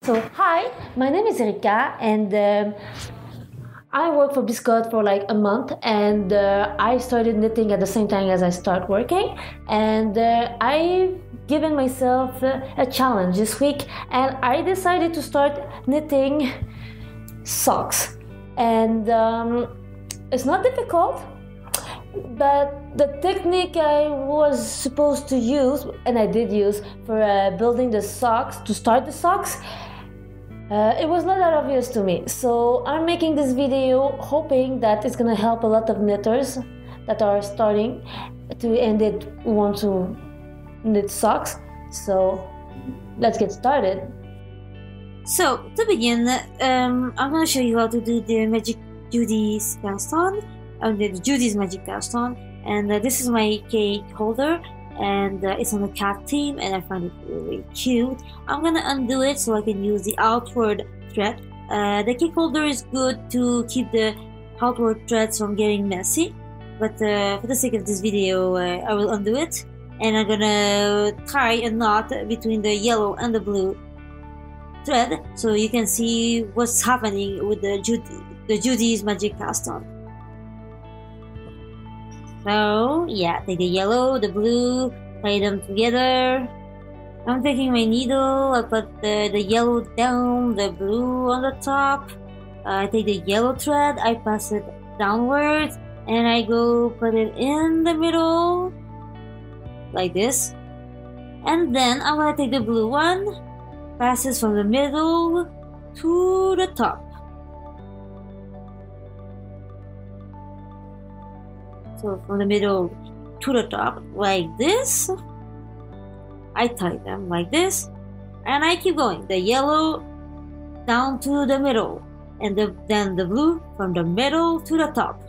So, hi, my name is Erika, and I work for Biscotte for like a month, and I started knitting at the same time as I start working, and I've given myself a challenge this week, and I decided to start knitting socks, and it's not difficult, but the technique I was supposed to use, and I did use for building the socks, to start the socks, it was not that obvious to me. So I'm making this video hoping that it's gonna help a lot of knitters that are starting to and they want to knit socks. So let's get started. So to begin, I'm gonna show you how to do the Magic Judy's cast on, the Judy's Magic cast on, and this is my cake holder, and it's on a cat theme, and I find it really cute. I'm gonna undo it so I can use the outward thread. The cake holder is good to keep the outward threads from getting messy, but for the sake of this video, I will undo it, and I'm gonna tie a knot between the yellow and the blue thread so you can see what's happening with the Judy's Magic cast on. So yeah, take the yellow, the blue, tie them together. I'm taking my needle, I put the yellow down, the blue on the top. I take the yellow thread, I pass it downwards, and I go put it in the middle, like this. And then I'm gonna take the blue one, passes from the middle to the top. So from the middle to the top, like this. I tie them like this, and I keep going. The yellow down to the middle, and then the blue from the middle to the top.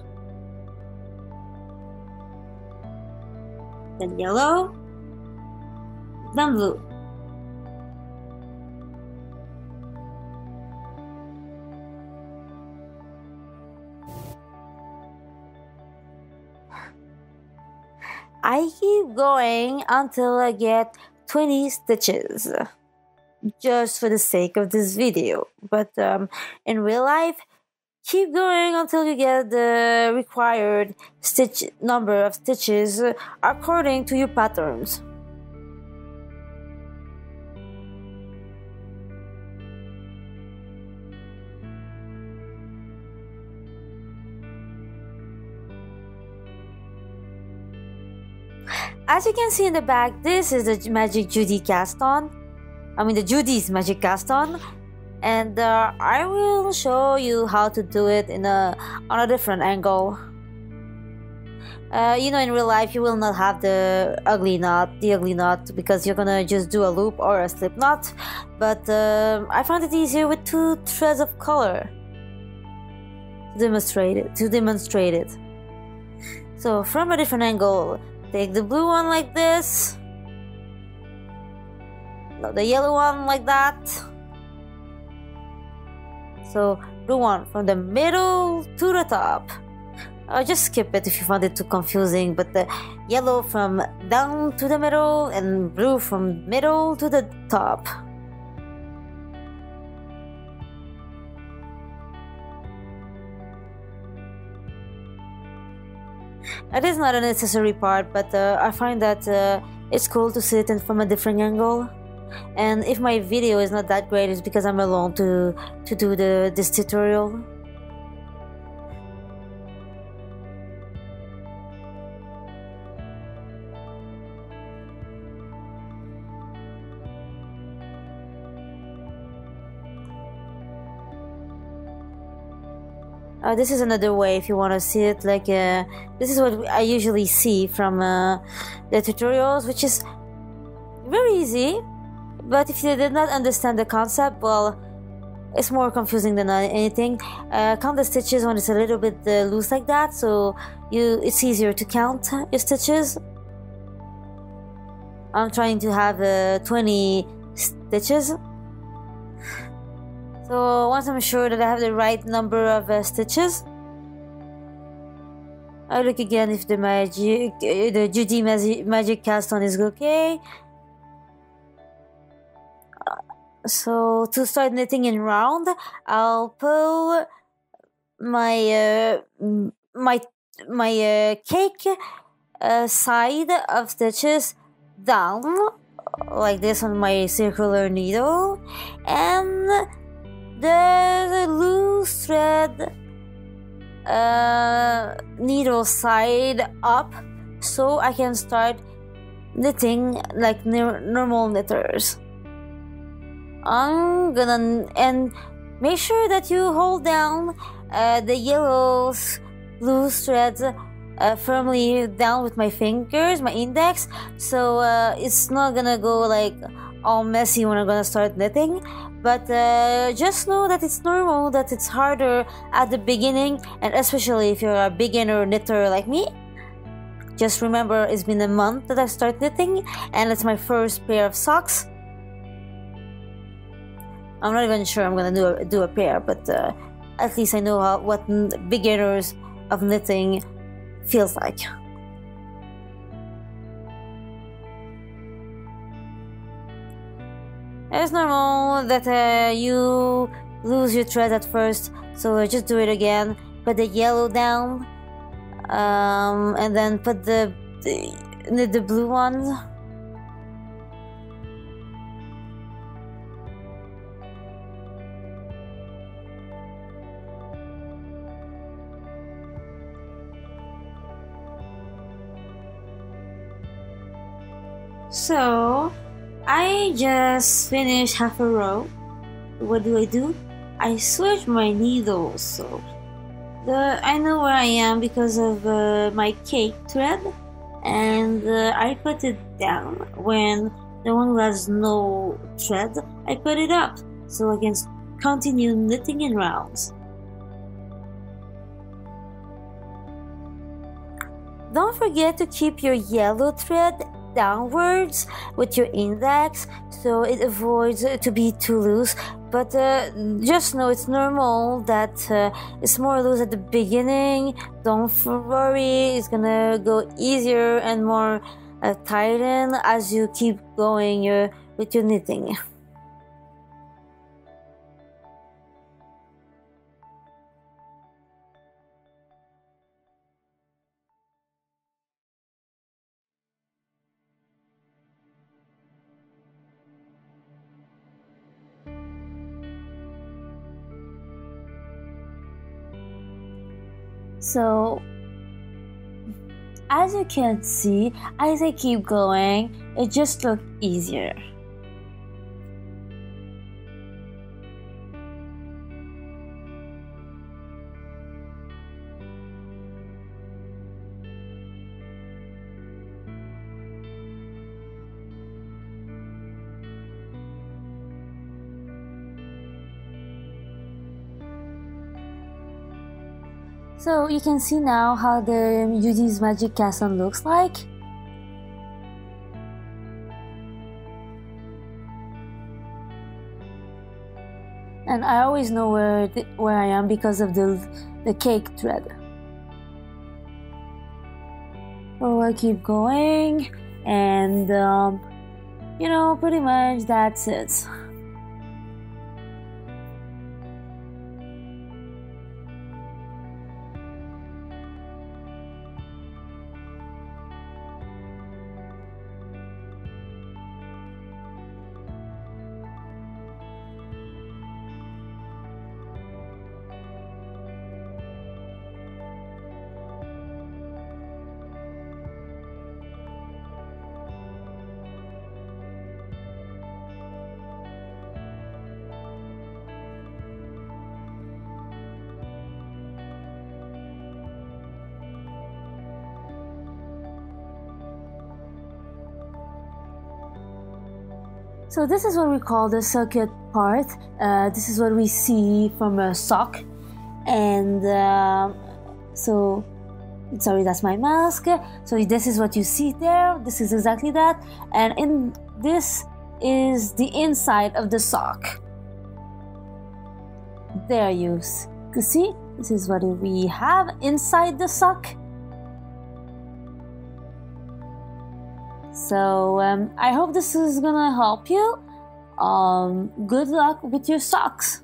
Then yellow, then blue. I keep going until I get 20 stitches, just for the sake of this video. But in real life, keep going until you get the required number of stitches according to your patterns. As you can see in the back, this is the Magic Judy cast on. The Judy's Magic cast on, and I will show you how to do it on a different angle. In real life, you will not have the ugly knot, because you're gonna just do a loop or a slip knot. But I found it easier with 2 threads of color to demonstrate it. So from a different angle, take the blue one like this, the yellow one like that. So blue one from the middle to the top. Just skip it if you found it too confusing, but the yellow from down to the middle and blue from middle to the top. It is not a necessary part, but I find that it's cool to see it from a different angle. And if my video is not that great, it's because I'm alone to do this tutorial. This is another way if you want to see it, like this is what I usually see from the tutorials, which is very easy, but if you did not understand the concept, well, it's more confusing than anything. Count the stitches when it's a little bit loose like that, so it's easier to count your stitches. I'm trying to have 20 stitches. So once I'm sure that I have the right number of stitches, I look again if the Judy Magic cast on is okay. So to start knitting in round, I'll pull my cake side of stitches down like this on my circular needle, and the loose thread needle side up, so I can start knitting like normal knitters. I'm gonna, and make sure that you hold down the yellow loose threads firmly down with my fingers, my index, so it's not gonna go like all messy when I'm gonna start knitting. But just know that it's normal, that it's harder at the beginning, and especially if you're a beginner knitter like me. Just remember, it's been a month that I started knitting, and it's my first pair of socks. I'm not even sure I'm gonna do a pair, but at least I know what beginners of knitting feels like. It's normal that you lose your thread at first, so just do it again. Put the yellow down, and then put the blue ones. So I just finished half a row. What do? I switch my needles, so I know where I am because of my cake thread, and I put it down. When the one who has no thread, I put it up so I can continue knitting in rounds. Don't forget to keep your yellow thread downwards with your index so it avoids to be too loose, but just know it's normal that it's more loose at the beginning. Don't worry, it's gonna go easier and more tighten as you keep going with your knitting. So, as you can see, as I keep going, it just looks easier. So you can see now how the Judy's Magic Cast On looks like. And I always know where I am because of the cake thread. So I keep going, and pretty much that's it. So this is what we call the circuit part. This is what we see from a sock, and sorry, that's my mask. So this is what you see there. This is exactly that, and this is the inside of the sock. There you see. This is what we have inside the sock. So I hope this is gonna help you. Good luck with your socks.